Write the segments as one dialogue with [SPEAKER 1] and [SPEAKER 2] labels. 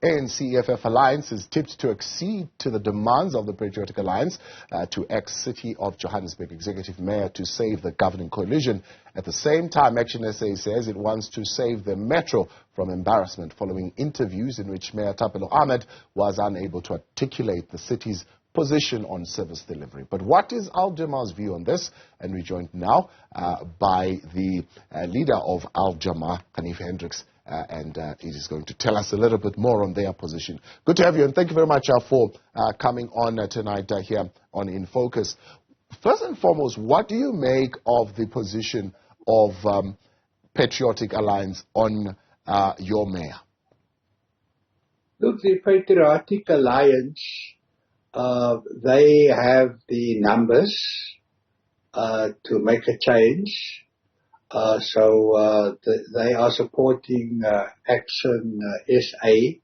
[SPEAKER 1] ANC-EFF alliance is tipped to accede to the demands of the Patriotic Alliance to ex-City of Johannesburg Executive Mayor to save the governing coalition. At the same time, ActionSA says it wants to save the metro from embarrassment following interviews in which Mayor Thapelo Amad was unable to articulate the city's position on service delivery. But what is Jama-ah's view on this? And we're joined now by the leader of Jama-ah, Ganief Hendricks, and he is going to tell us a little bit more on their position. Good to have you, and thank you very much for coming on tonight here on In Focus. First and foremost, what do you make of the position of Patriotic Alliance on your mayor?
[SPEAKER 2] Look, the Patriotic Alliance, they have the numbers to make a change. So they are supporting ActionSA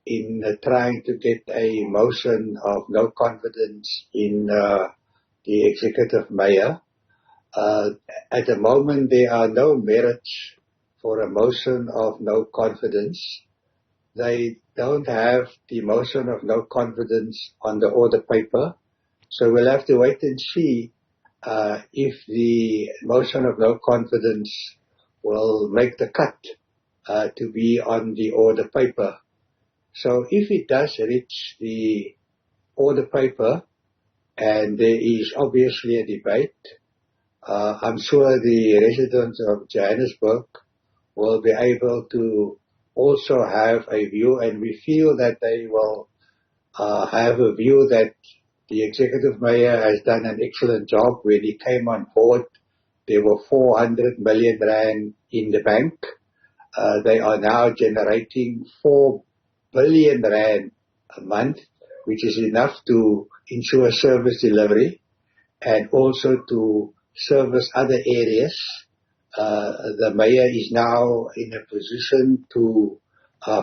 [SPEAKER 2] in trying to get a motion of no confidence in the executive mayor. At the moment, there are no merits for a motion of no confidence. They don't have the motion of no confidence on the order paper. So we'll have to wait and see if the motion of no confidence will make the cut to be on the order paper. So if it does reach the order paper, and there is obviously a debate, I'm sure the residents of Johannesburg will be able to also have a view, and we feel that they will have a view that the executive mayor has done an excellent job. When he came on board, there were 400 million rand in the bank. They are now generating 4 billion rand a month, which is enough to ensure service delivery and also to service other areas. The mayor is now in a position to,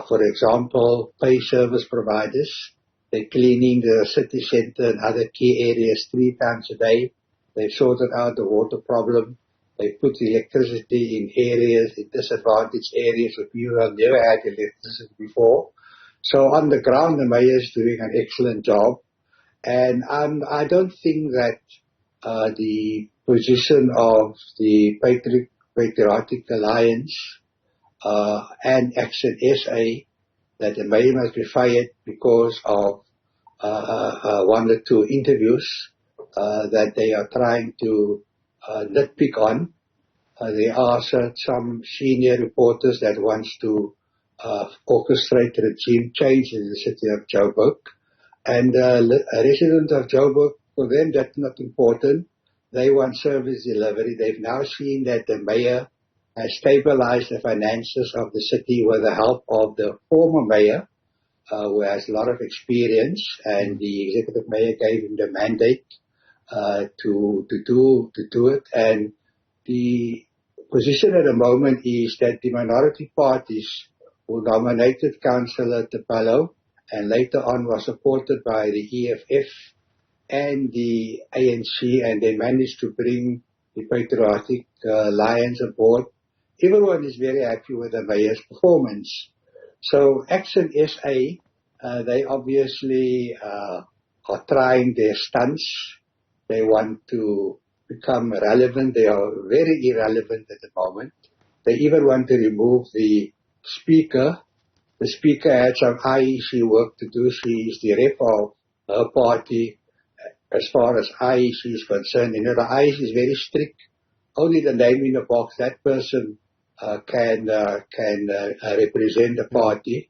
[SPEAKER 2] for example, pay service providers. They're cleaning the city center and other key areas 3 times a day. They've sorted out the water problem. They put electricity in areas, in disadvantaged areas where people have never had electricity before. So on the ground, the mayor is doing an excellent job. And I don't think that the position of the Patriotic Alliance and ActionSA that the mayor must be fired because of 1 or 2 interviews that they are trying to nitpick on. There are some senior reporters that wants to orchestrate regime change in the city of Joburg. And residents of Joburg, for them that's not important. They want service delivery. They've now seen that the mayor has stabilized the finances of the city with the help of the former mayor, who has a lot of experience, and the executive mayor gave him the mandate to do it. And the position at the moment is that the minority parties who nominated Councillor Thapelo and later on was supported by the EFF and the ANC, and they managed to bring the Patriotic Alliance aboard. Everyone is very happy with the mayor's performance. So ActionSA, they obviously are trying their stunts. They want to become relevant. They are very irrelevant at the moment. They even want to remove the speaker. The speaker had some IEC work to do. She is the rep of her party as far as IEC is concerned. You know, the IEC is very strict. Only the name in the box, that person can represent the party.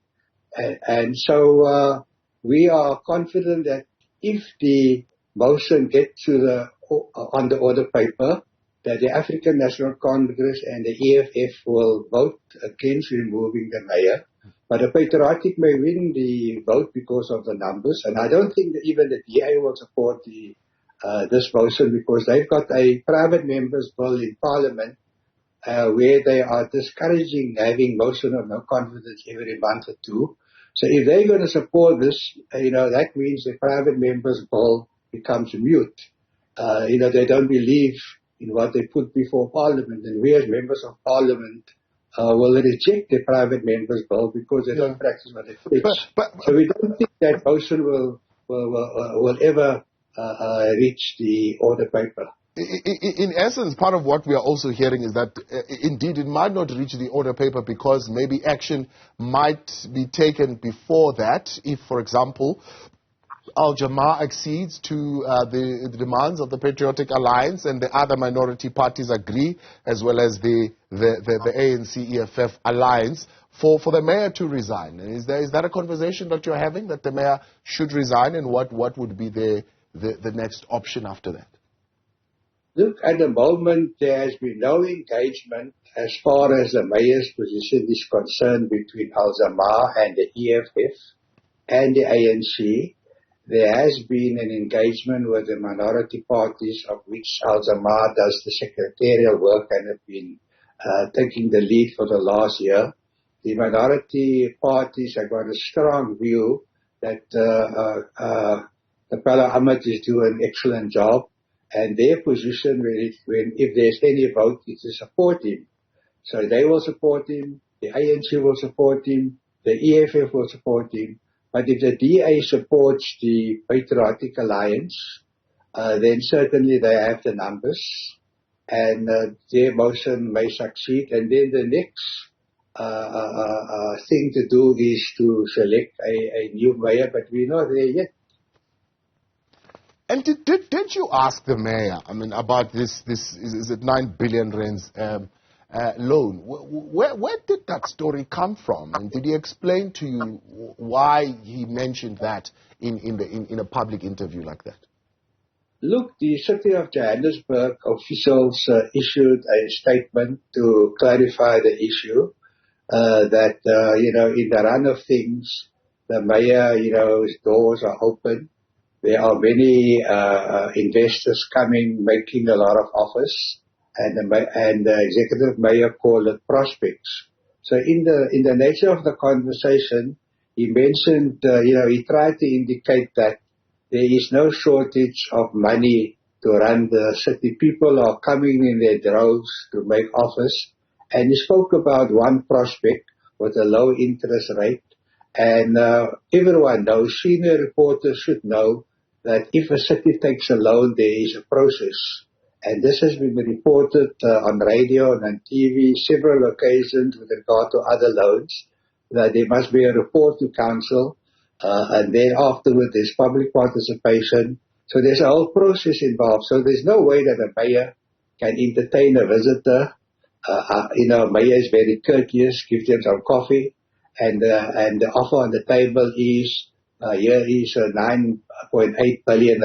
[SPEAKER 2] And so we are confident that if the motion gets to on the order paper, that the African National Congress and the EFF will vote against removing the mayor. But the Patriotic may win the vote because of the numbers. And I don't think that even the DA will support this motion, because they've got a private member's bill in Parliament where they are discouraging having motion of no confidence every month or 2. So if they're going to support this, that means the private member's bill becomes mute. They don't believe in what they put before Parliament. And we as members of Parliament will reject the private members' bill because they don't practice what they preach. So we don't think that motion will ever reach the order paper.
[SPEAKER 1] In essence, part of what we are also hearing is that indeed it might not reach the order paper because maybe action might be taken before that. If, for example, Jama-ah accedes to the demands of the Patriotic Alliance and the other minority parties agree, as well as the ANC-EFF alliance, for the mayor to resign. Is that a conversation that you're having, that the mayor should resign, and what would be the next option after that?
[SPEAKER 2] Look, at the moment, there has been no engagement as far as the mayor's position is concerned between Jama-ah and the EFF and the ANC. There has been an engagement with the minority parties, of which Jama-ah does the secretarial work and have been taking the lead for the last year. The minority parties have got a strong view that Thapelo Amad is doing an excellent job, and their position, if there's any vote, is to support him. So they will support him, the ANC will support him, the EFF will support him. But if the DA supports the Patriotic Alliance, then certainly they have the numbers, and their motion may succeed. And then the next thing to do is to select a new mayor, but we're not there yet.
[SPEAKER 1] And did you ask the mayor, I mean, about this is it 9 billion rands loan? Where did that story come from? And did he explain to you why he mentioned that in a public interview like that?
[SPEAKER 2] Look, the City of Johannesburg officials issued a statement to clarify the issue, that, in the run of things, the mayor, his doors are open. There are many investors coming, making a lot of offers, and the executive mayor called it prospects. So in the nature of the conversation, he mentioned, he tried to indicate that there is no shortage of money to run the city. People are coming in their droves to make offers, and he spoke about one prospect with a low interest rate. And everyone knows, senior reporters should know, that if a city takes a loan, there is a process. And this has been reported on radio and on TV several occasions with regard to other loans, that there must be a report to council, and then afterward there's public participation. So there's a whole process involved. So there's no way that a mayor can entertain a visitor. Mayor is very courteous, gives them some coffee, and the offer on the table is, here is a 9.8 billion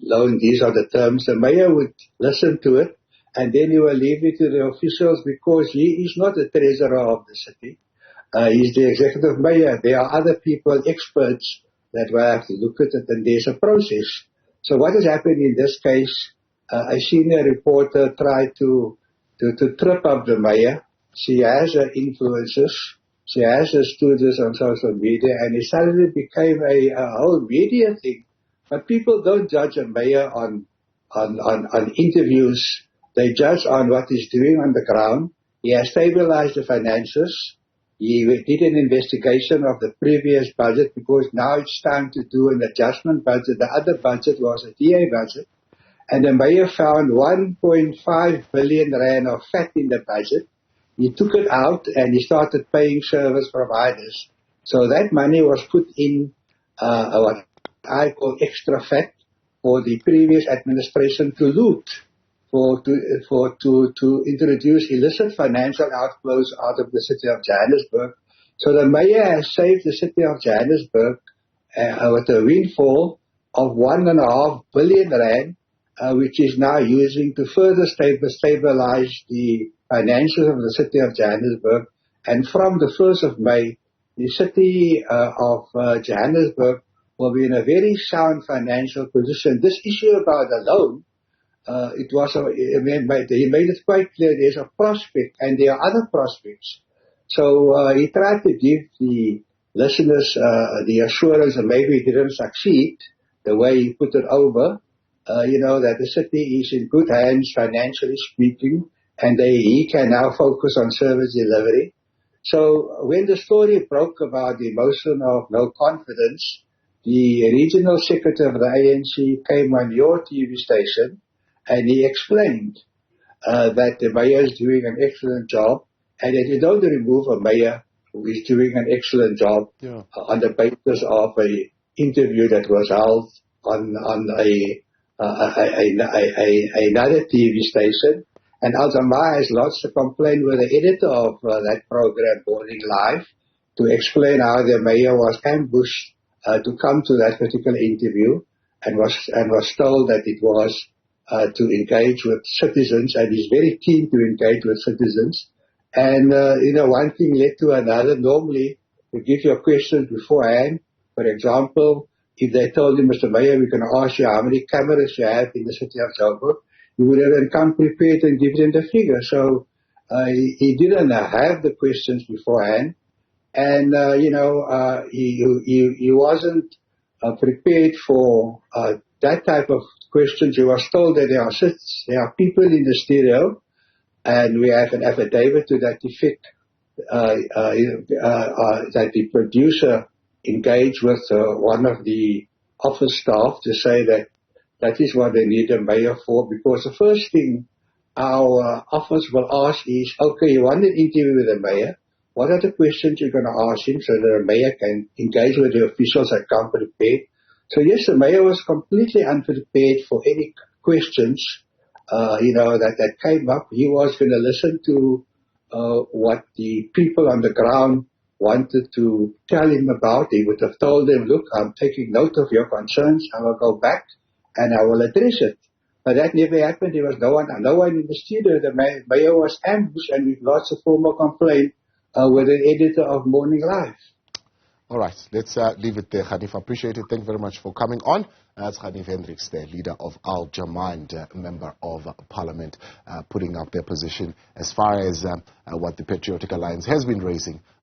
[SPEAKER 2] loan. These are the terms. The mayor would listen to it, and then he will leave it to the officials, because he is not the treasurer of the city. He's the executive mayor. There are other people, experts, that will have to look at it, and there's a process. So what has happened in this case, a senior reporter tried to trip up the mayor. She has her influences. She has her studios on social media, and it suddenly became a whole media thing. But people don't judge a mayor on interviews. They judge on what he's doing on the ground. He has stabilized the finances. He did an investigation of the previous budget, because now it's time to do an adjustment budget. The other budget was a DA budget. And the mayor found 1.5 billion rand of fat in the budget. He took it out and he started paying service providers. So that money was put in what I call extra fat for the previous administration to loot, to introduce illicit financial outflows out of the city of Johannesburg. So the mayor has saved the city of Johannesburg with a windfall of 1.5 billion rand, which is now using to further stabilize the financials of the city of Johannesburg. And from the 1st of May, the city of Johannesburg will be in a very sound financial position. This issue about the loan, he made it quite clear there's a prospect and there are other prospects. So he tried to give the listeners the assurance, and maybe he didn't succeed the way he put it over, that the city is in good hands financially speaking, and he can now focus on service delivery. So when the story broke about the motion of no confidence, the regional secretary of the ANC came on your TV station and he explained that the mayor is doing an excellent job and that you don't remove a mayor who is doing an excellent job on the basis of an interview that was held on another TV station. And Jama-ah has lodged a complaint with the editor of that program, Morning Live, to explain how the mayor was ambushed to come to that particular interview and was told that it was to engage with citizens, and he's very keen to engage with citizens. And, one thing led to another. Normally, we give you a question beforehand. For example, if they told you, Mr. Mayor, we're going to ask you how many cameras you have in the city of Johannesburg, you would have come prepared and give them the figure. So he didn't have the questions beforehand. And, he wasn't prepared for that type of questions. He was told that there are people in the studio, and we have an affidavit to that effect, that the producer engaged with one of the office staff to say that is what they need a mayor for, because the first thing our office will ask is, okay, you want an interview with the mayor, what are the questions you're going to ask him so that the mayor can engage with the officials that come prepared? So yes, the mayor was completely unprepared for any questions, that came up. He was going to listen to what the people on the ground wanted to tell him about. He would have told them, look, I'm taking note of your concerns. I will go back and I will address it. But that never happened. There was no one in the studio. The mayor was ambushed, and we've lodged a formal complaint with the editor of Morning Live.
[SPEAKER 1] All right, let's leave it there, Ganief. I appreciate it. Thank you very much for coming on. That's Ganief Hendricks, the leader of Jama-ah and member of Parliament, putting up their position as far as what the Patriotic Alliance has been raising